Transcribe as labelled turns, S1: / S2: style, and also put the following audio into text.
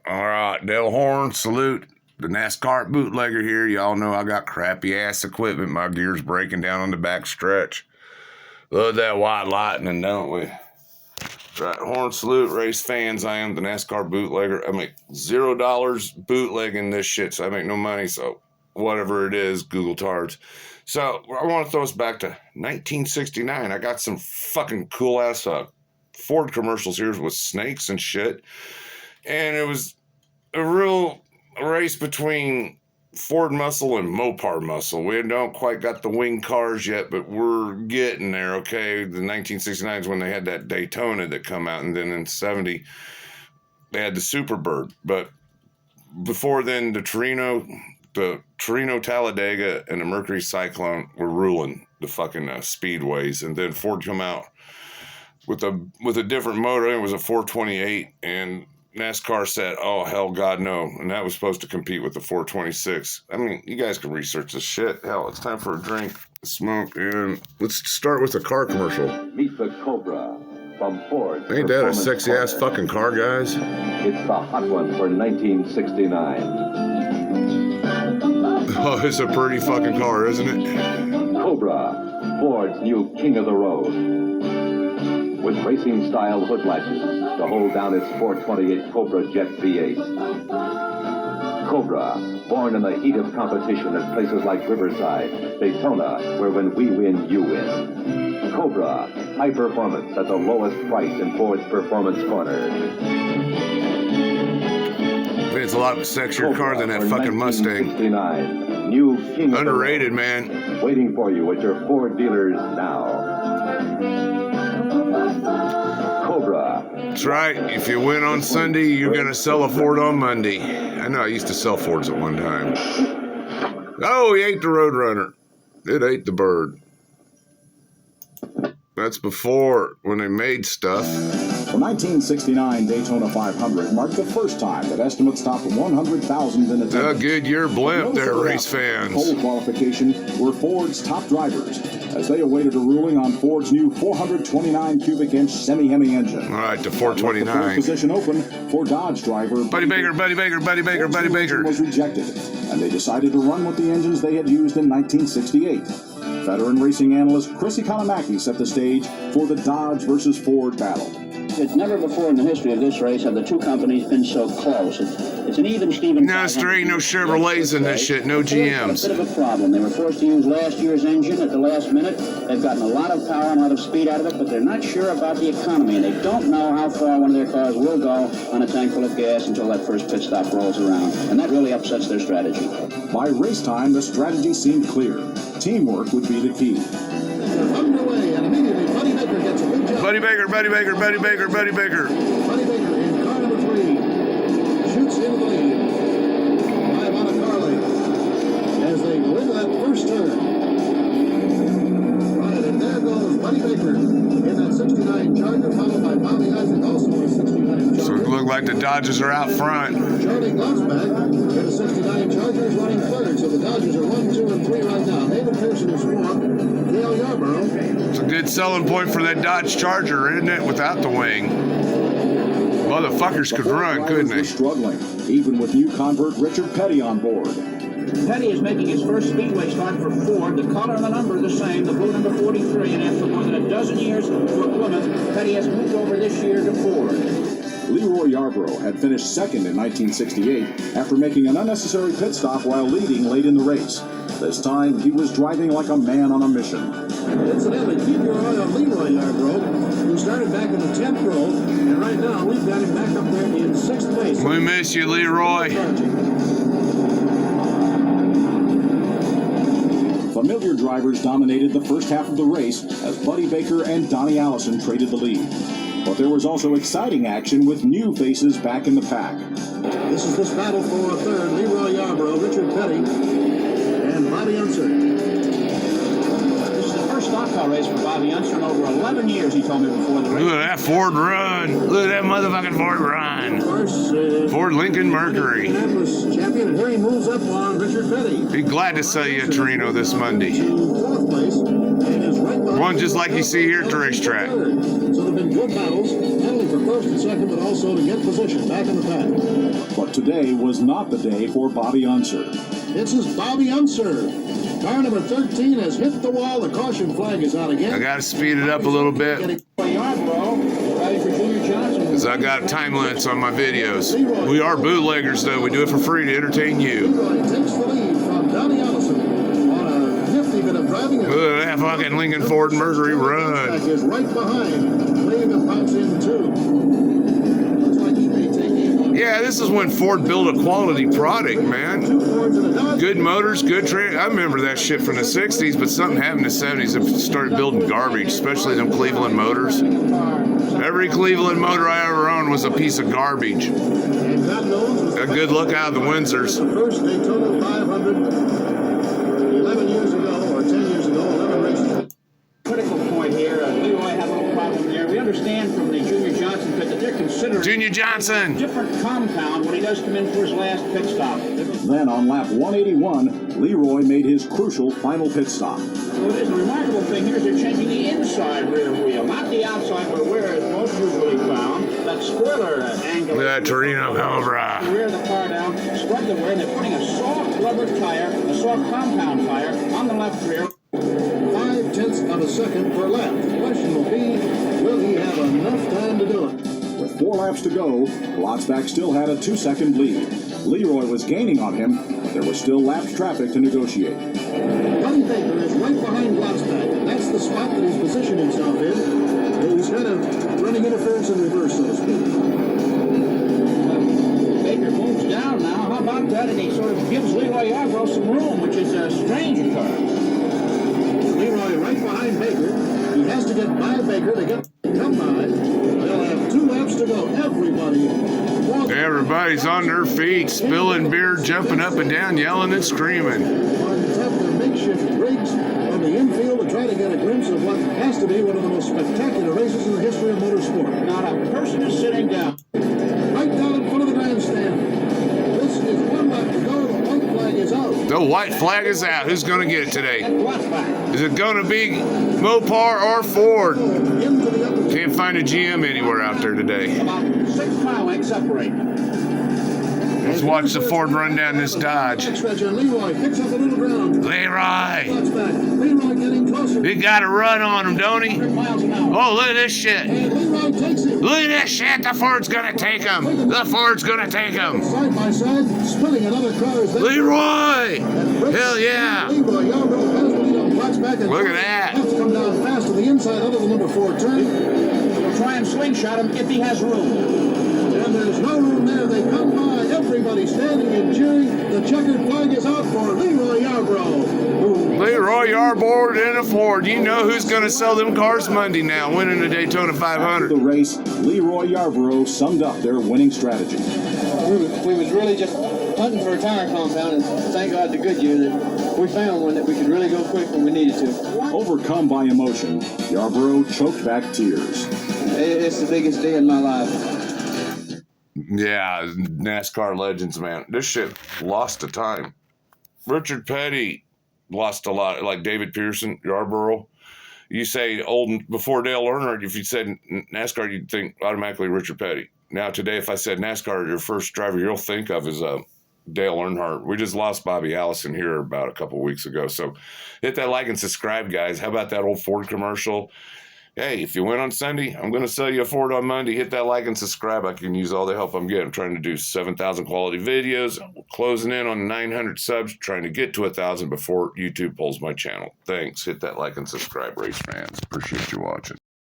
S1: All right, Del Horn, salute. The Nascar bootlegger here. Y'all know I got crappy ass equipment. My gear's breaking down on the back stretch. Love that white lightning, don't we? Right, horn salute, race fans. I am the NASCAR bootlegger. I make $0 bootlegging this shit, so I make no money. So whatever it is, Google tards. So I want to throw us back to 1969. I got some fucking cool ass Ford commercials here with snakes and shit, and it was a real race between Ford muscle and Mopar muscle. We don't quite got the wing cars yet, but we're getting there, okay? The 1969 is when they had that Daytona that come out, and then in 70, they had the Superbird. But before then, the Torino Talladega and the Mercury Cyclone were ruling the fucking speedways. And then Ford come out with a different motor. It was a 428, and NASCAR said, oh, hell, God, no. And that was supposed to compete with the 426. I mean, you guys can research this shit. Hell, it's time for a drink, smoke, and let's start with a car commercial.
S2: Meet the Cobra from Ford.
S1: Ain't that a sexy-ass fucking car, guys?
S2: It's the hot one for 1969.
S1: Oh, it's a pretty fucking car, isn't it?
S2: Cobra, Ford's new king of the road. With racing-style hood latches to hold down its 428 Cobra Jet V8. Cobra, born in the heat of competition at places like Riverside, Daytona, where when we win, you win. Cobra, high performance at the lowest price in Ford's Performance Corner.
S1: It's a lot sexier car than that fucking Mustang.
S2: New king
S1: underrated, man.
S2: Waiting for you at your Ford dealers now. Cobra.
S1: That's right. If you win on Sunday, you're going to sell a Ford on Monday. I know I used to sell Fords at one time. Oh, he ate the Roadrunner. It ate the bird. That's before when they made stuff.
S3: The 1969 Daytona 500 marked the first time that estimates topped 100,000 in attendance.
S1: A Goodyear blimp there, race fans.
S3: Pole qualification were Ford's top drivers as they awaited a ruling on Ford's new 429 cubic inch semi-Hemi engine.
S1: All right, the 429.
S3: Position open for Dodge driver
S1: Buddy Baker
S3: was rejected, and they decided to run with the engines they had used in 1968. Veteran racing analyst Chris Economaki set the stage for the Dodge versus Ford battle.
S4: It's never before in the history of this race have the two companies been so close. It's an even Steven.
S1: No, there ain't no Chevrolets in this shit, no GMs.
S4: A bit of a problem. They were forced to use last year's engine at the last minute. They've gotten a lot of power and a lot of speed out of it, but they're not sure about the economy, and they don't know how far one of their cars will go on a tank full of gas until that first pit stop rolls around, and that really upsets their strategy.
S3: By race time, the strategy seemed clear. Teamwork would be the key.
S5: Underway, and immediately Buddy Baker gets a good job.
S1: Buddy Baker.
S5: Buddy Baker in car number 3 shoots into the lead. 5 on a car lead as they go into that first turn. Right, and there goes Buddy Baker in that 69 Charger, followed by Bobby Isaac, also in a 69 Charger.
S1: So it looked like the Dodgers are out front.
S5: Charlie Gosback in a 69 Charger is running third, so the Dodgers are 1, 2, and 3 right now. David Pearson is 4. Dale Yarborough.
S1: It's a good selling point for that Dodge Charger, isn't it? Without the wing. Motherfuckers could run, couldn't they?
S3: Struggling, even with new convert Richard Petty on board.
S4: Petty is making his first speedway start for Ford. The color and the number are the same, the blue number 43, and after more than a dozen years for Plymouth, Petty has moved over this year to Ford.
S3: Leroy Yarborough had finished second in 1968 after making an unnecessary pit stop while leading late in the race. This time, he was driving like a man on a mission.
S5: Incidentally, keep your eye on Leroy Yarborough, who started back in the 10th row, and right now we've got him back up there in 6th place.
S1: We miss you, Leroy.
S3: Familiar drivers dominated the first half of the race as Buddy Baker and Donnie Allison traded the lead. But there was also exciting action with new faces back in the pack.
S5: This is this battle for third. Leroy Yarborough, Richard Petty, and Bobby Unser.
S4: This is the first stock car race for Bobby Unser in over 11 years, he told me before the race.
S1: Look at that Ford run. Look at that motherfucking Ford run.
S5: Of course,
S1: Ford Lincoln Mercury.
S5: Indianapolis champion, and here he moves up on Richard Petty.
S1: Be glad to sell you a Torino this Monday.
S5: To 4th place, and is right behind
S1: One just like you see here at the racetrack.
S5: So there have been good battles, not only for first and second, but also to get position back in the pack.
S3: But today was not the day for Bobby Unser.
S5: This is Bobby Unser. Car number 13 has hit the wall. The caution flag is out again.
S1: I got to speed it up a little bit because I got time limits on my videos. We are bootleggers, though. We do it for free to entertain you.
S5: Leroy takes the lead from Donnie Allison on a nifty bit of driving.
S1: Look at that fucking Lincoln Ford Mercury run.
S5: Is right behind. Wave and bounce in too. Looks like he may take it.
S1: Yeah, this is when Ford built a quality product, man. Good motors, good train. I remember that shit from the 60s, but something happened in the 70s that started building garbage, especially them Cleveland motors. Every Cleveland motor I ever owned was a piece of garbage. A good look out of the Windsors.
S5: The first Daytona 500 11 years ago, or 10 years ago, 11 races.
S4: Critical point here. Leroy had a little problem there. We understand from the Junior Johnson pit that they're considering
S1: Junior Johnson.
S4: a different compound when he does come in for his last pit stop.
S3: Then on lap 181, Leroy made his crucial final pit stop.
S4: So it is a remarkable thing here is they're changing the inside rear wheel, not the outside, but where it's most usually found. That spoiler angle.
S1: Look at that Torino Cobra.
S4: Rear the car down, spread the wear, and they're putting a soft rubber tire, a soft compound tire, on the left rear.
S5: 0.5 of a second per lap. The question will be, will he have enough time to do it?
S3: With 4 laps to go, Glotzback still had a 2-second lead. Leroy was gaining on him, but there was still lapsed traffic to negotiate.
S5: Buddy Baker is right behind Glotzback, and that's the spot that he's positioned himself in. He's kind of running interference in reverse, so to speak.
S4: Baker moves down now. How about that? And he sort of gives Leroy Yarborough some room, which is a strange occurrence.
S5: Leroy right behind Baker. He has to get by Baker to get come by. They'll have 2 laps to go.
S1: Everybody's on their feet, spilling beer, jumping up and down, yelling and screaming.
S5: On top of their makeshift rigs on the infield to try to get a glimpse of what has to be one of the most spectacular races in the history of motorsport.
S4: Not a person is sitting down.
S5: Right down in front of the grandstand. This is 1 lap to go. The white flag is out.
S1: The white flag is out. Who's going to get it today?
S4: And Blackback.
S1: Is it going to be Mopar or Ford?
S5: Into the upper
S1: Can't find a GM anywhere out there today.
S4: About 6 mile lengths separate.
S1: Let's watch the Ford run down this Dodge.
S5: stretch, and Leroy picks up a little ground.
S1: Leroy!
S5: Leroy getting closer.
S1: He got a run on him, don't he?
S4: 100 miles an hour.
S1: Oh, look at this shit.
S5: And Leroy takes him.
S1: Look at this shit. The Ford's going to take him. The Ford's going to take him.
S5: Side by side, spinning another car as they
S1: Leroy! Hell yeah.
S5: Leroy Yarborough has the lead on Blacksback.
S1: Look at that.
S5: Has to come down fast to the inside under the number 4 turn.
S4: We'll try and slingshot him if he has room.
S5: And there's no room there. They come by. Everybody standing and cheering. The checkered flag is out for Leroy Yarborough.
S1: Leroy Yarborough in a Ford. You know who's going to sell them cars Monday now, winning the Daytona
S3: After
S1: 500.
S3: the race, Leroy Yarborough summed up their winning strategy.
S6: We was really just hunting for a tire compound, and thank God to Goodyear that we found one that we could really go quick when we needed to.
S3: Overcome by emotion, Yarborough choked back tears.
S6: It's the biggest day in my life.
S1: Yeah, NASCAR legends, man. This shit lost to time. Richard Petty lost a lot, like David Pearson, Yarborough. You say old before Dale Earnhardt, if you said NASCAR, you'd think automatically Richard Petty. Now today, if I said NASCAR, your first driver you'll think of is Dale Earnhardt. We just lost Bobby Allison here about a couple weeks ago. So hit that like and subscribe, guys. How about that old Ford commercial? Hey, if you win on Sunday, I'm going to sell you a Ford on Monday. Hit that like and subscribe. I can use all the help I'm getting. I'm trying to do 7,000 quality videos. We're closing in on 900 subs, trying to get to 1,000 before YouTube pulls my channel. Thanks. Hit that like and subscribe, race fans. Appreciate you watching.